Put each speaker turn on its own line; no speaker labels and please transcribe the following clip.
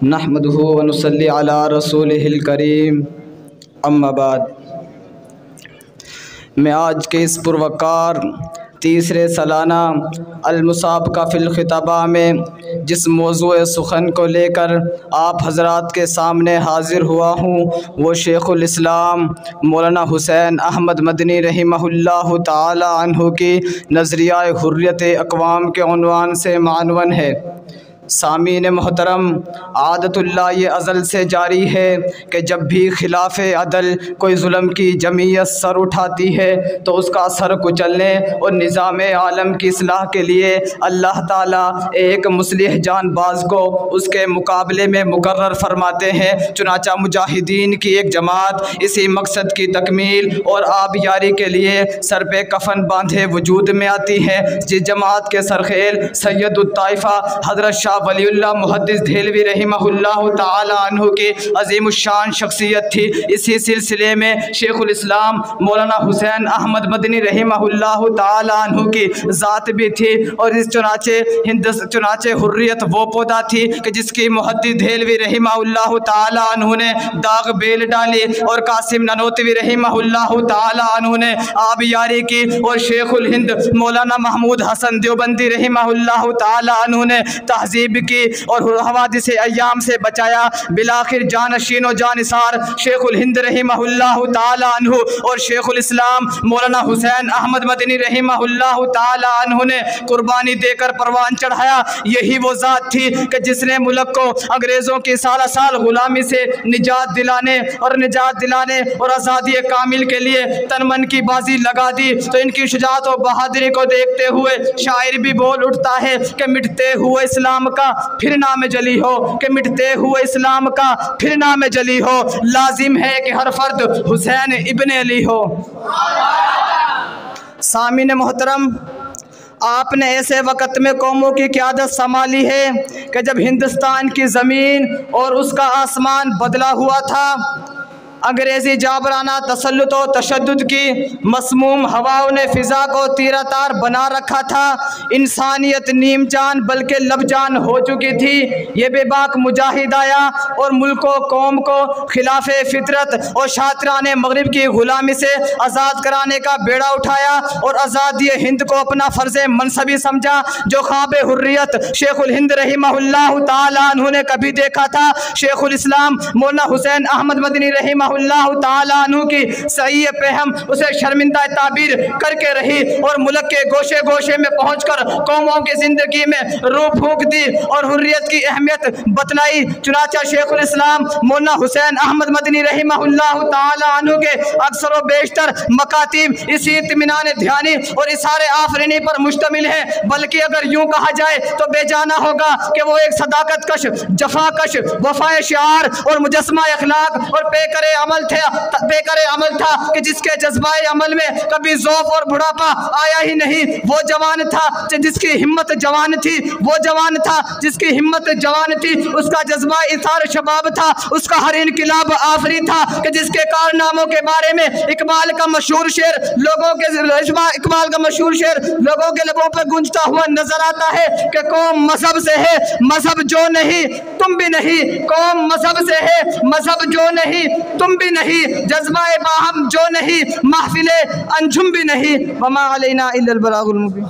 नहमदुहु व नुसल्ली अला रसूलिहिल करीम, अम्मा बाद। मैं आज के इस पुरवकार तीसरे सालाना अल-मुसाबका फ़िल ख़िताबा में जिस मौज़ूए सुख़न को लेकर आप हज़रात के सामने हाज़िर हुआ हूँ वो शेख़ुल इस्लाम मौलाना हुसैन अहमद मदनी रहिमहुल्लाहु ताला अन्हु की नज़रिया हुर्रियत अक़वाम के उन्वान से मानवन है। सामीन मोहतरम, आदतुल्लाह ये अज़ल से जारी है कि जब भी खिलाफ़ अदल कोई जुल्म की जमीयत सर उठाती है तो उसका सर कुचलने और निज़ाम आलम की इस्लाह के लिए अल्लाह ताला एक मुस्लिह जानबाज को उसके मुकाबले में मुकर्रर फरमाते हैं। चुनाचा मुजाहिदीन की एक जमात इसी मकसद की तकमील और आबियारी के लिए सर पे कफन बांधे वजूद में आती है। जिस जमात के सरखेल सैयदुत ताइफ़ा हज़रत शाह वलीउल्लाह मुहद्दिस देहलवी रहिमहुल्लाहु ताला अन्हु की अज़ीमुश्शान शख्सियत थी। इसी सिलसिले में शेखुल इस्लाम मौलाना हुसैन अहमद मदनी रहिमहुल्लाहु ताला अन्हु की ज़ात भी थी। और इस चुनाचे हुर्रियत वो पौधा थी कि जिसकी मुहद्दिस देहलवी रहिमहुल्लाहु ताला अन्हु ने दाग बेल डाली और कासिम ननोतवी रहिमहुल्लाहु ताला अन्हु ने आबियारी की और शेखुल हिंद मौलाना महमूद हसन देवबंदी रहिमहुल्लाहु ताला अन्हु ने तहज़ीब की और हवादिस अय्याम से बचाया। बिलाखिर जानशीन व जानिसार शेखुल हिंद रहिमहुल्लाहु ताला अन्हु और शेखुल इस्लाम मौलाना हुसैन अहमद मदनी रहिमहुल्लाहु ताला अन्हु ने कुर्बानी देकर परवान चढ़ाया। यही वो ज़ात थी कि जिसने मुल्क को अंग्रेज़ों की साल साल गुलामी से निजात दिलाने और आज़ादी कामिल के लिए तन मन की बाजी लगा दी। तो इनकी शुजाअत और बहादुरी को देखते हुए शायर भी बोल उठता है कि मिटते हुए इस्लाम का फिर नाम जली हो, कि मिटते हुए इस्लाम का फिर नाम जली हो। लाजिम है कि हर फर्द हुसैन इब्ने अली हो। सामीन मोहतरम, आपने ऐसे वक़्त में कौमों की क़यादत संभाली है कि जब हिंदुस्तान की ज़मीन और उसका आसमान बदला हुआ था। अंग्रेज़ी जाबराना तसल्लुत व तशद्दुद की मसमूम हवाओं ने फ़िज़ा को तीरा तार बना रखा था। इंसानियत नीम जान बल्कि लब जान हो चुकी थी। ये बेबाक मुजाहिद आया और मुल्क व कौम को खिलाफ फितरत और शातिराने मगरिब की ग़ुलामी से आज़ाद कराने का बेड़ा उठाया और आज़ादी हिंद को अपना फ़र्ज़ मनसबी समझा। जो ख्वाब हुर्रियत शेखुल हिंद रहिमहुल्लाहु ताला अन्हु ने कभी देखा था, शेखुल इस्लाम मौलाना हुसैन अहमद मदनी रहिमहुल्लाहु ताला अन्हु की सही पहम उसे शर्मिंदा ताबीर करके रही और मुल्क के गोशे गोशे में पहुंचकर कौमों की जिंदगी में रूह फूंक दी और हुर्रियत की अहमियत बतलाई। चुनाचा शेखुल इस्लाम मौलाना हुसैन अहमद मदनी रहिमहुल्लाहु ताला अन्हु के अक्सर व बेशतर मकातीब इसी इत्मीनान ध्यानी और इशारे आफरीनी पर मुश्तमिल है। बल्कि अगर यूं कहा जाए तो बेजाना होगा कि वो एक सदाकत कश, जफाकश, वफाए शिआर और मुजस्मा अखलाक और पेकरे अमल था कि जिसके जज्बाए अमल में कभी ज़ौफ़ और बुढ़ापा आया ही नहीं। वो जवान था जिसकी हिम्मत जवान थी, वो जवान था जिसकी हिम्मत जवान थी। उसका जज्बा इसार शबाब था, उसका हर इनकिलाब आफरी था कि जिसके कारनामों के बारे में इकबाल का मशहूर शेर लोगों के लबों पर गूंजता हुआ नजर आता है कि कौम मजहब से है, मजहब जो नहीं तुम भी नहीं। कौम मजहब से है, मजहब जो नहीं तुम भी नहीं। जज्बाए बाहम जो नहीं, महफिले अंजुम भी नहीं। वमा अलैना इल्लल बलागुल मुबीन।